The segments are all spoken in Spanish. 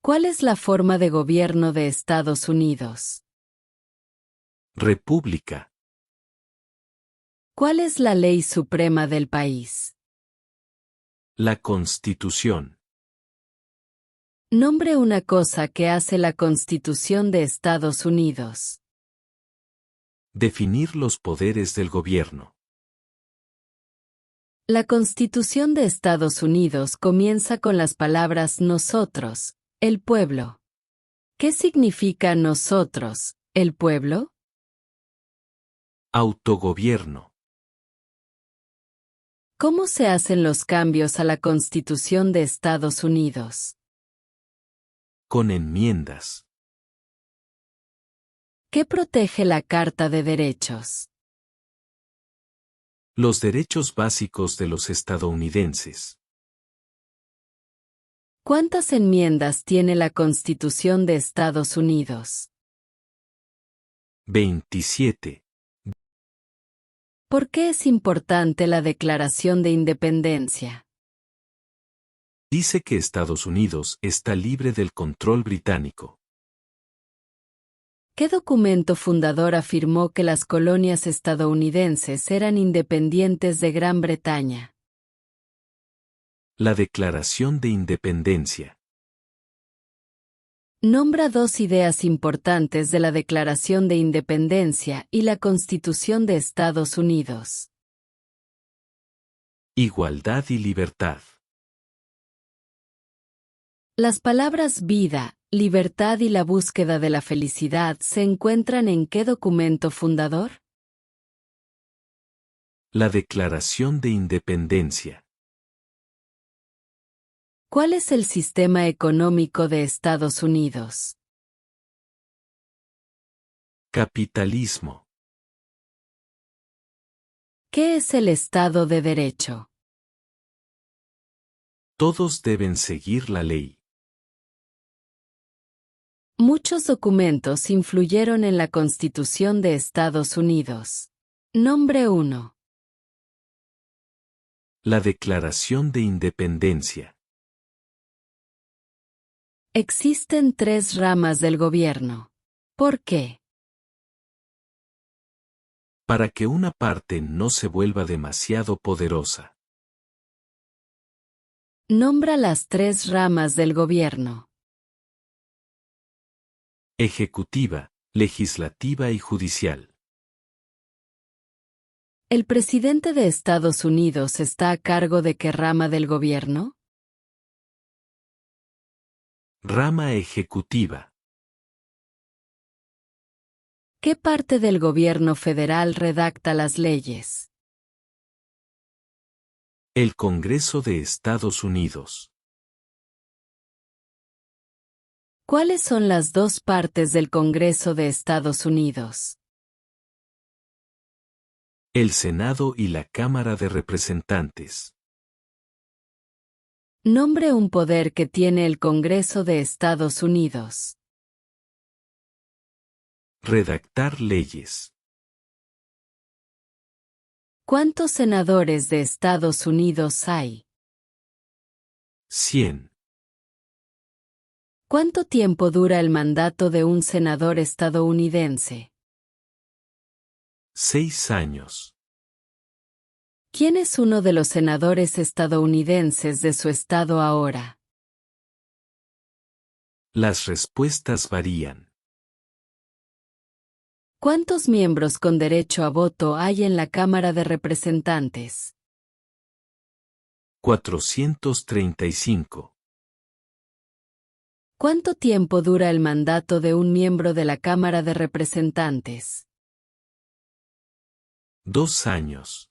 ¿Cuál es la forma de gobierno de Estados Unidos? República. ¿Cuál es la ley suprema del país? La Constitución. Nombre una cosa que hace la Constitución de Estados Unidos. Definir los poderes del gobierno. La Constitución de Estados Unidos comienza con las palabras nosotros, el pueblo. ¿Qué significa nosotros, el pueblo? Autogobierno. ¿Cómo se hacen los cambios a la Constitución de Estados Unidos? Con enmiendas. ¿Qué protege la Carta de Derechos? Los derechos básicos de los estadounidenses. ¿Cuántas enmiendas tiene la Constitución de Estados Unidos? 27. ¿Por qué es importante la Declaración de Independencia? Dice que Estados Unidos está libre del control británico. ¿Qué documento fundador afirmó que las colonias estadounidenses eran independientes de Gran Bretaña? La Declaración de Independencia. Nombra dos ideas importantes de la Declaración de Independencia y la Constitución de Estados Unidos. Igualdad y libertad. Las palabras vida, libertad y la búsqueda de la felicidad se encuentran ¿en qué documento fundador? La Declaración de Independencia. ¿Cuál es el sistema económico de Estados Unidos? Capitalismo. ¿Qué es el Estado de Derecho? Todos deben seguir la ley. Muchos documentos influyeron en la Constitución de Estados Unidos. Nombre 1. La Declaración de Independencia. Existen tres ramas del gobierno. ¿Por qué? Para que una parte no se vuelva demasiado poderosa. Nombra las tres ramas del gobierno. Ejecutiva, legislativa y judicial. ¿El presidente de Estados Unidos está a cargo de qué rama del gobierno? Rama ejecutiva. ¿Qué parte del gobierno federal redacta las leyes? El Congreso de Estados Unidos. ¿Cuáles son las dos partes del Congreso de Estados Unidos? El Senado y la Cámara de Representantes. Nombre un poder que tiene el Congreso de Estados Unidos. Redactar leyes. ¿Cuántos senadores de Estados Unidos hay? 100. ¿Cuánto tiempo dura el mandato de un senador estadounidense? 6 años. ¿Quién es uno de los senadores estadounidenses de su estado ahora? Las respuestas varían. ¿Cuántos miembros con derecho a voto hay en la Cámara de Representantes? 435. ¿Cuánto tiempo dura el mandato de un miembro de la Cámara de Representantes? 2 años.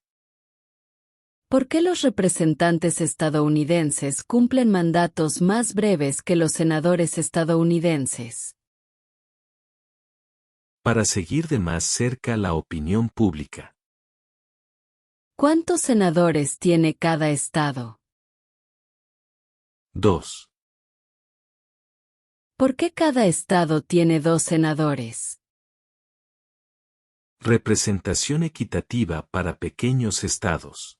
¿Por qué los representantes estadounidenses cumplen mandatos más breves que los senadores estadounidenses? Para seguir de más cerca la opinión pública. ¿Cuántos senadores tiene cada estado? 2. ¿Por qué cada estado tiene 2 senadores? Representación equitativa para pequeños estados.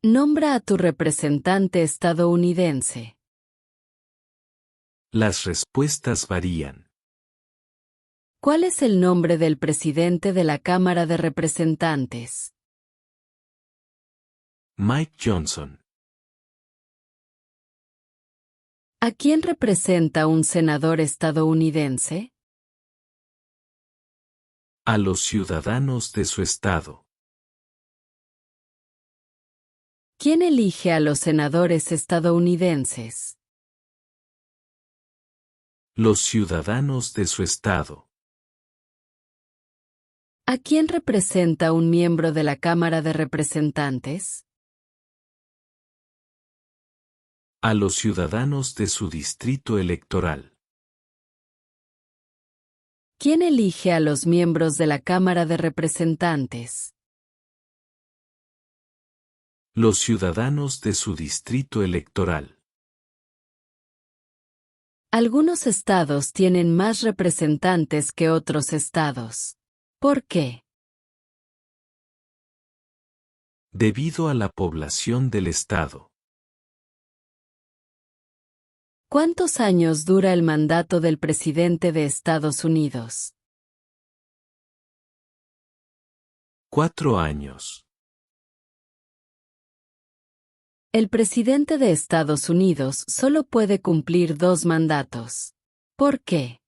Nombra a tu representante estadounidense. Las respuestas varían. ¿Cuál es el nombre del presidente de la Cámara de Representantes? Mike Johnson. ¿A quién representa un senador estadounidense? A los ciudadanos de su estado. ¿Quién elige a los senadores estadounidenses? Los ciudadanos de su estado. ¿A quién representa un miembro de la Cámara de Representantes? A los ciudadanos de su distrito electoral. ¿Quién elige a los miembros de la Cámara de Representantes? Los ciudadanos de su distrito electoral. Algunos estados tienen más representantes que otros estados. ¿Por qué? Debido a la población del estado. ¿Cuántos años dura el mandato del presidente de Estados Unidos? 4 años. El presidente de Estados Unidos solo puede cumplir 2 mandatos. ¿Por qué?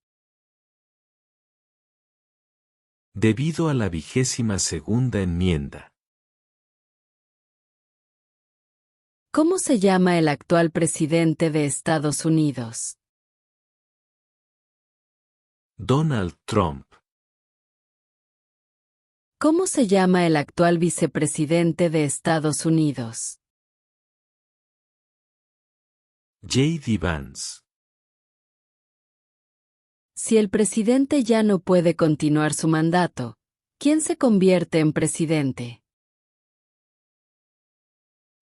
Debido a la 22ª enmienda. ¿Cómo se llama el actual presidente de Estados Unidos? Donald Trump. ¿Cómo se llama el actual vicepresidente de Estados Unidos? J.D. Vance. Si el presidente ya no puede continuar su mandato, ¿quién se convierte en presidente?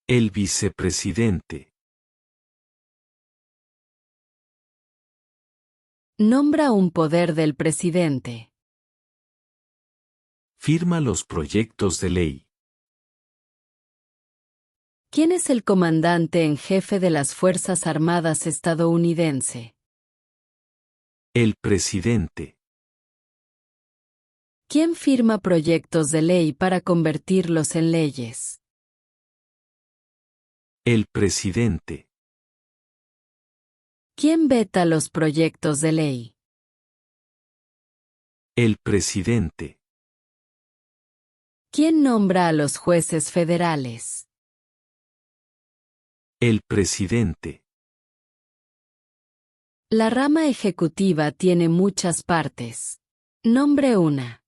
El vicepresidente. Nombra un poder del presidente. Firma los proyectos de ley. ¿Quién es el comandante en jefe de las Fuerzas Armadas estadounidense? El presidente. ¿Quién firma proyectos de ley para convertirlos en leyes? El presidente. ¿Quién veta los proyectos de ley? El presidente. ¿Quién nombra a los jueces federales? El presidente. La rama ejecutiva tiene muchas partes. Nombre una.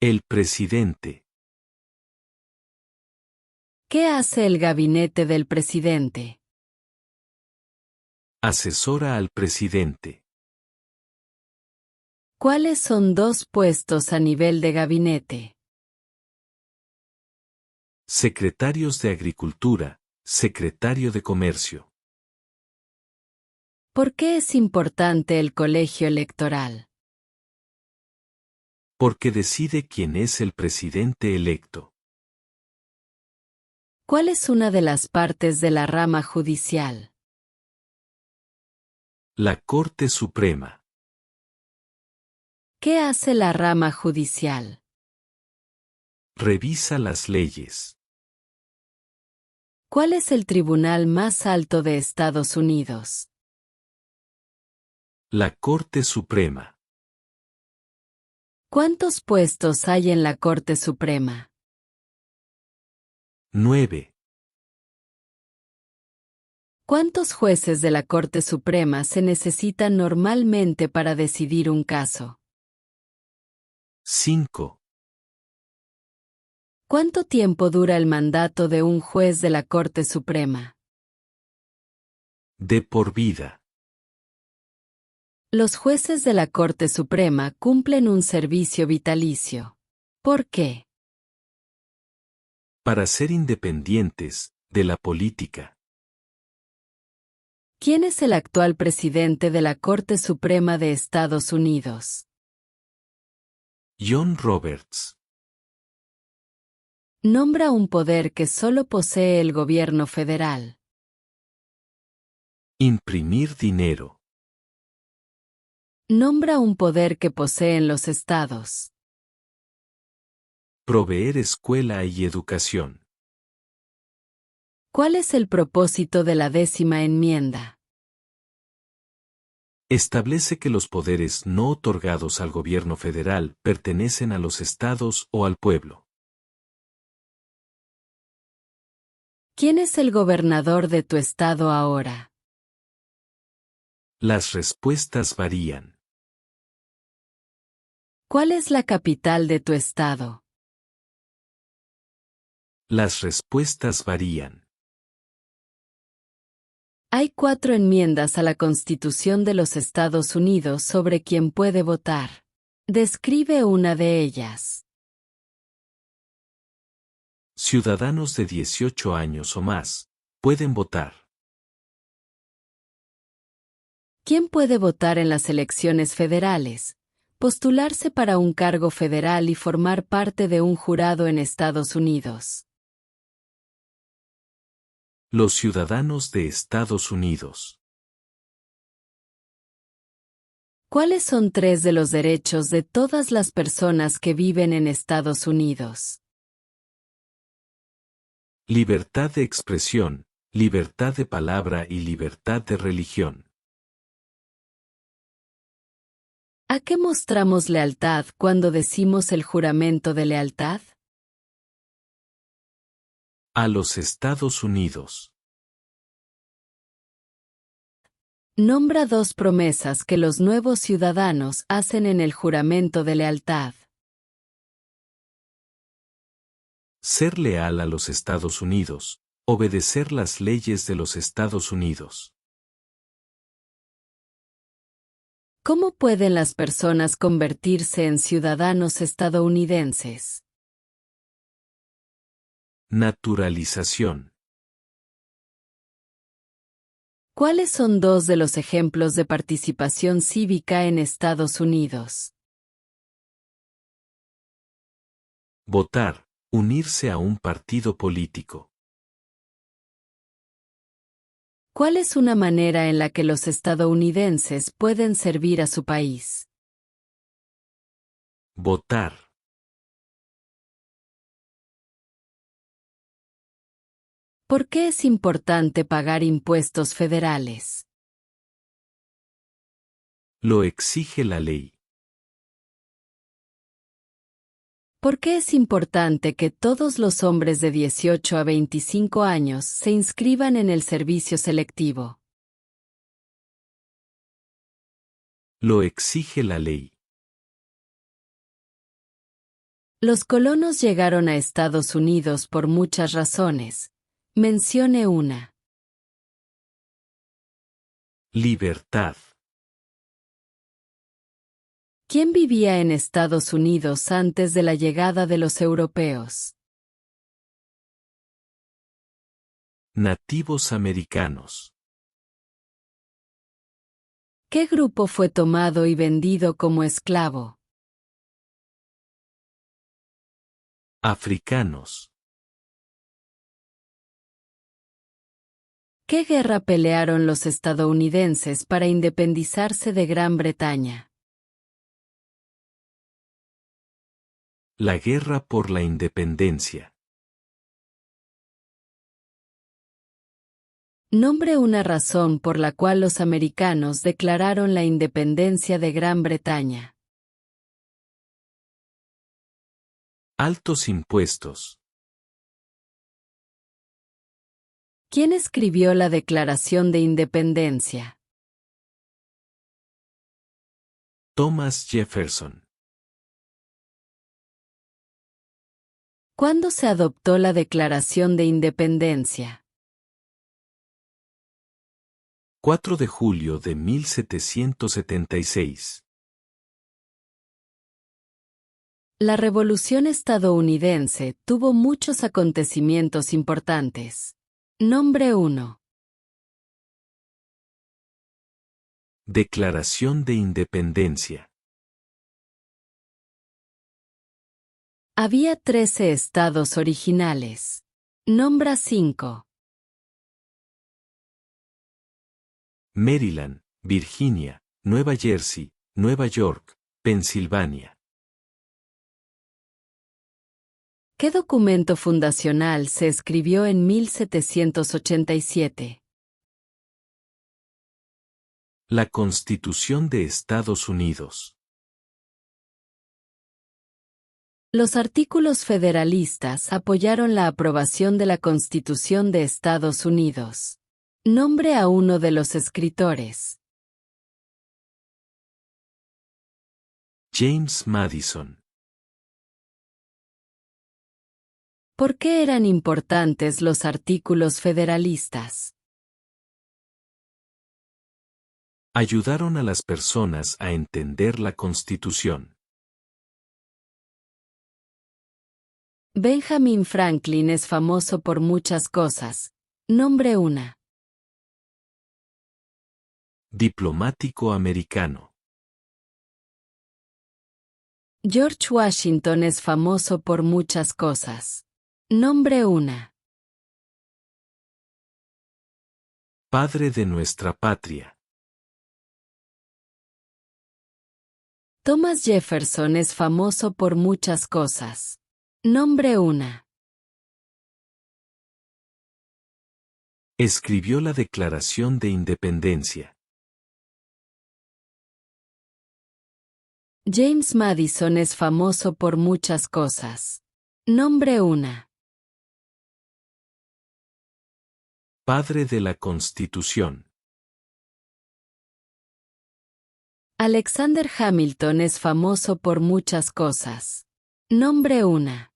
El presidente. ¿Qué hace el gabinete del presidente? Asesora al presidente. ¿Cuáles son 2 puestos a nivel de gabinete? Secretarios de Agricultura, Secretario de Comercio. ¿Por qué es importante el colegio electoral? Porque decide quién es el presidente electo. ¿Cuál es una de las partes de la rama judicial? La Corte Suprema. ¿Qué hace la rama judicial? Revisa las leyes. ¿Cuál es el tribunal más alto de Estados Unidos? La Corte Suprema. ¿Cuántos puestos hay en la Corte Suprema? 9. ¿Cuántos jueces de la Corte Suprema se necesitan normalmente para decidir un caso? 5. ¿Cuánto tiempo dura el mandato de un juez de la Corte Suprema? De por vida. Los jueces de la Corte Suprema cumplen un servicio vitalicio. ¿Por qué? Para ser independientes de la política. ¿Quién es el actual presidente de la Corte Suprema de Estados Unidos? John Roberts. Nombra un poder que solo posee el gobierno federal. Imprimir dinero. Nombra un poder que poseen los estados. Proveer escuela y educación. ¿Cuál es el propósito de la 10ª enmienda? Establece que los poderes no otorgados al gobierno federal pertenecen a los estados o al pueblo. ¿Quién es el gobernador de tu estado ahora? Las respuestas varían. ¿Cuál es la capital de tu estado? Las respuestas varían. Hay 4 enmiendas a la Constitución de los Estados Unidos sobre quién puede votar. Describe una de ellas. Ciudadanos de 18 años o más pueden votar. ¿Quién puede votar en las elecciones federales? Postularse para un cargo federal y formar parte de un jurado en Estados Unidos. Los ciudadanos de Estados Unidos. ¿Cuáles son 3 de los derechos de todas las personas que viven en Estados Unidos? Libertad de expresión, libertad de palabra y libertad de religión. ¿A qué mostramos lealtad cuando decimos el juramento de lealtad? A los Estados Unidos. Nombra 2 promesas que los nuevos ciudadanos hacen en el juramento de lealtad. Ser leal a los Estados Unidos. Obedecer las leyes de los Estados Unidos. ¿Cómo pueden las personas convertirse en ciudadanos estadounidenses? Naturalización. ¿Cuáles son 2 de los ejemplos de participación cívica en Estados Unidos? Votar. Unirse a un partido político. ¿Cuál es una manera en la que los estadounidenses pueden servir a su país? Votar. ¿Por qué es importante pagar impuestos federales? Lo exige la ley. ¿Por qué es importante que todos los hombres de 18 a 25 años se inscriban en el servicio selectivo? Lo exige la ley. Los colonos llegaron a Estados Unidos por muchas razones. Mencione una. Libertad. ¿Quién vivía en Estados Unidos antes de la llegada de los europeos? Nativos americanos. ¿Qué grupo fue tomado y vendido como esclavo? Africanos. ¿Qué guerra pelearon los estadounidenses para independizarse de Gran Bretaña? La guerra por la independencia. Nombre una razón por la cual los americanos declararon la independencia de Gran Bretaña. Altos impuestos. ¿Quién escribió la Declaración de Independencia? Thomas Jefferson. ¿Cuándo se adoptó la Declaración de Independencia? 4 de julio de 1776. La Revolución estadounidense tuvo muchos acontecimientos importantes. Nombre 1. Declaración de Independencia. Había 13 estados originales. Nombra 5. Maryland, Virginia, Nueva Jersey, Nueva York, Pensilvania. ¿Qué documento fundacional se escribió en 1787? La Constitución de Estados Unidos. Los artículos federalistas apoyaron la aprobación de la Constitución de Estados Unidos. Nombre a uno de los escritores. James Madison. ¿Por qué eran importantes los artículos federalistas? Ayudaron a las personas a entender la Constitución. Benjamin Franklin es famoso por muchas cosas. Nombre una. Diplomático americano. George Washington es famoso por muchas cosas. Nombre una. Padre de nuestra patria. Thomas Jefferson es famoso por muchas cosas. Nombre una. Escribió la Declaración de Independencia. James Madison es famoso por muchas cosas. Nombre una. Padre de la Constitución. Alexander Hamilton es famoso por muchas cosas. Nombre una.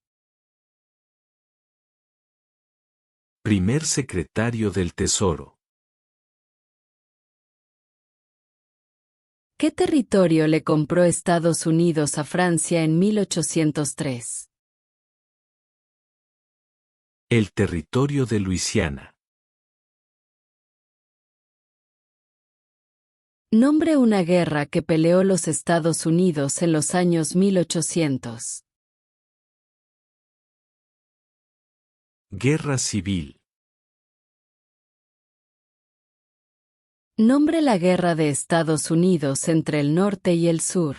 Primer secretario del Tesoro. ¿Qué territorio le compró Estados Unidos a Francia en 1803? El territorio de Luisiana. Nombre una guerra que peleó los Estados Unidos en los años 1800. Guerra Civil. Nombre la guerra de Estados Unidos entre el norte y el sur.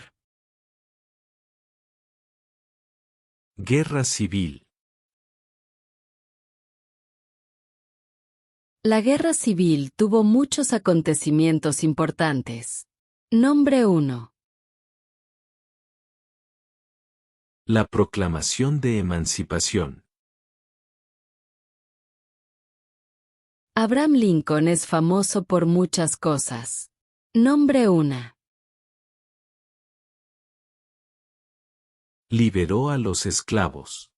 Guerra Civil. La guerra civil tuvo muchos acontecimientos importantes. Nombre 1. La Proclamación de Emancipación. Abraham Lincoln es famoso por muchas cosas. Nombre 1. Liberó a los esclavos.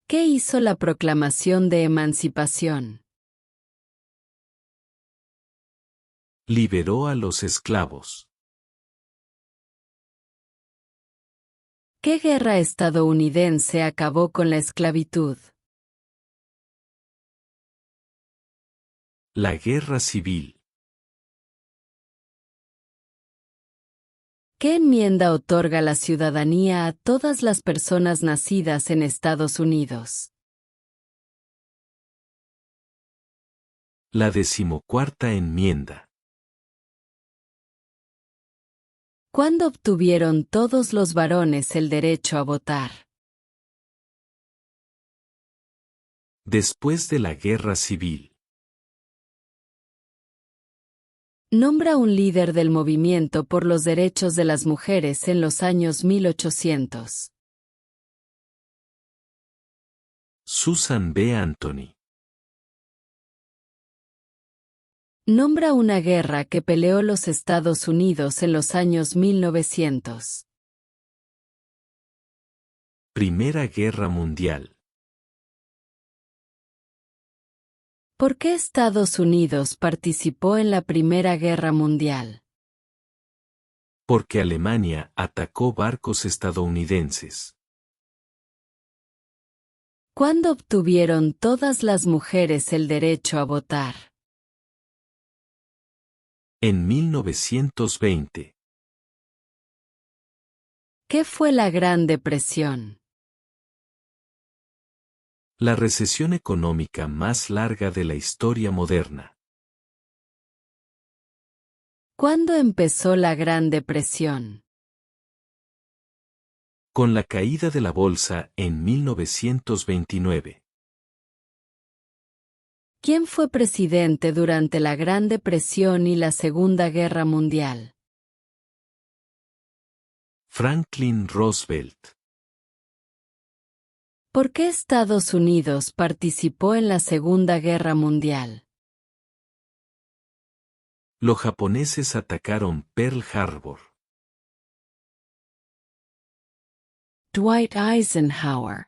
¿Qué hizo la Proclamación de Emancipación? Liberó a los esclavos. ¿Qué guerra estadounidense acabó con la esclavitud? La Guerra Civil. ¿Qué enmienda otorga la ciudadanía a todas las personas nacidas en Estados Unidos? La 14ª enmienda. ¿Cuándo obtuvieron todos los varones el derecho a votar? Después de la Guerra Civil. Nombra un líder del movimiento por los derechos de las mujeres en los años 1800. Susan B. Anthony. Nombra una guerra que peleó los Estados Unidos en los años 1900. Primera Guerra Mundial. ¿Por qué Estados Unidos participó en la Primera Guerra Mundial? Porque Alemania atacó barcos estadounidenses. ¿Cuándo obtuvieron todas las mujeres el derecho a votar? En 1920. ¿Qué fue la Gran Depresión? La recesión económica más larga de la historia moderna. ¿Cuándo empezó la Gran Depresión? Con la caída de la bolsa en 1929. ¿Quién fue presidente durante la Gran Depresión y la Segunda Guerra Mundial? Franklin Roosevelt. ¿Por qué Estados Unidos participó en la Segunda Guerra Mundial? Los japoneses atacaron Pearl Harbor. Dwight Eisenhower.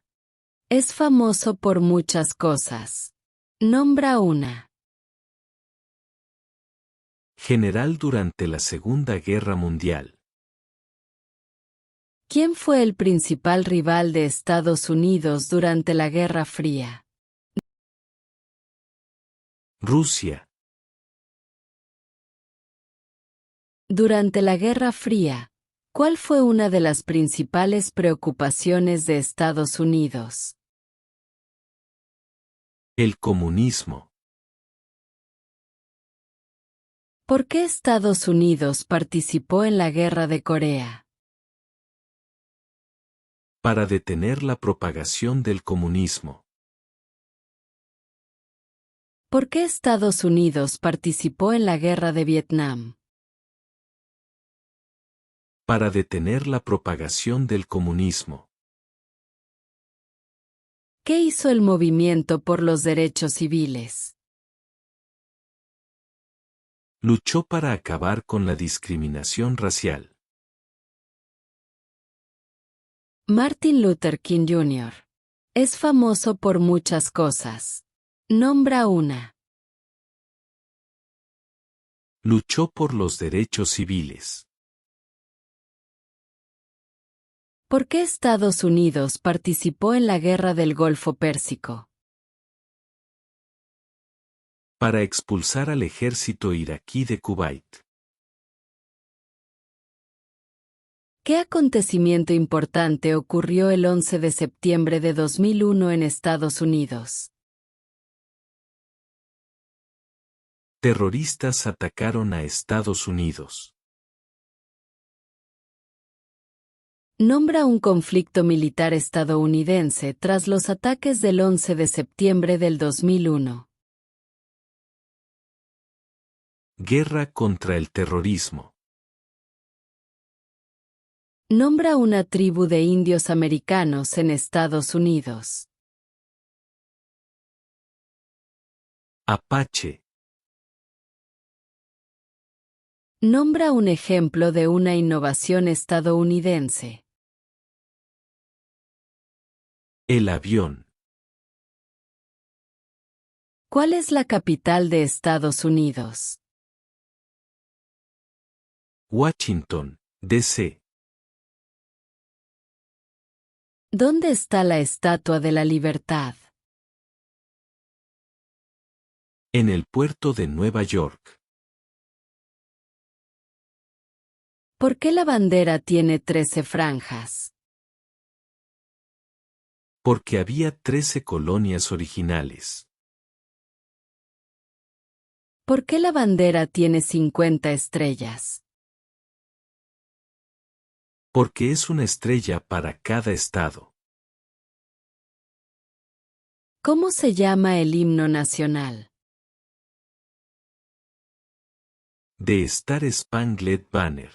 Es famoso por muchas cosas. Nombra una. General durante la Segunda Guerra Mundial. ¿Quién fue el principal rival de Estados Unidos durante la Guerra Fría? Rusia. Durante la Guerra Fría, ¿cuál fue una de las principales preocupaciones de Estados Unidos? El comunismo. ¿Por qué Estados Unidos participó en la Guerra de Corea? Para detener la propagación del comunismo. ¿Por qué Estados Unidos participó en la Guerra de Vietnam? Para detener la propagación del comunismo. ¿Qué hizo el movimiento por los derechos civiles? Luchó para acabar con la discriminación racial. Martin Luther King Jr. Es famoso por muchas cosas. Nombra una. Luchó por los derechos civiles. ¿Por qué Estados Unidos participó en la Guerra del Golfo Pérsico? Para expulsar al ejército iraquí de Kuwait. ¿Qué acontecimiento importante ocurrió el 11 de septiembre de 2001 en Estados Unidos? Terroristas atacaron a Estados Unidos. Nombra un conflicto militar estadounidense tras los ataques del 11 de septiembre del 2001. Guerra contra el terrorismo. Nombra una tribu de indios americanos en Estados Unidos. Apache. Nombra un ejemplo de una innovación estadounidense. El avión. ¿Cuál es la capital de Estados Unidos? Washington, D.C. ¿Dónde está la Estatua de la Libertad? En el puerto de Nueva York. ¿Por qué la bandera tiene 13 franjas? Porque había 13 colonias originales. ¿Por qué la bandera tiene 50 estrellas? Porque es una estrella para cada estado. ¿Cómo se llama el himno nacional? The Star Spangled Banner.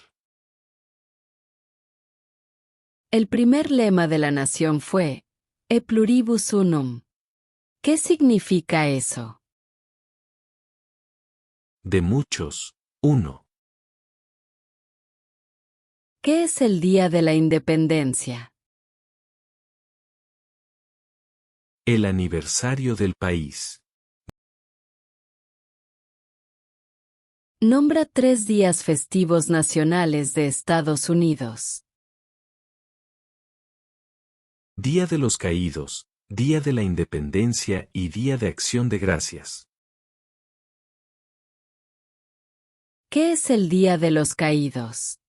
El primer lema de la nación fue E pluribus unum. ¿Qué significa eso? De muchos, uno. ¿Qué es el Día de la Independencia? El aniversario del país. Nombra 3 días festivos nacionales de Estados Unidos. Día de los Caídos, Día de la Independencia y Día de Acción de Gracias. ¿Qué es el Día de los Caídos?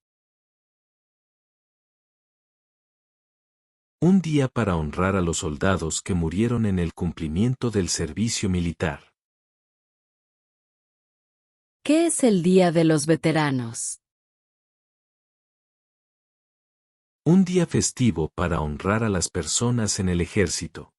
Un día para honrar a los soldados que murieron en el cumplimiento del servicio militar. ¿Qué es el Día de los Veteranos? Un día festivo para honrar a las personas en el ejército.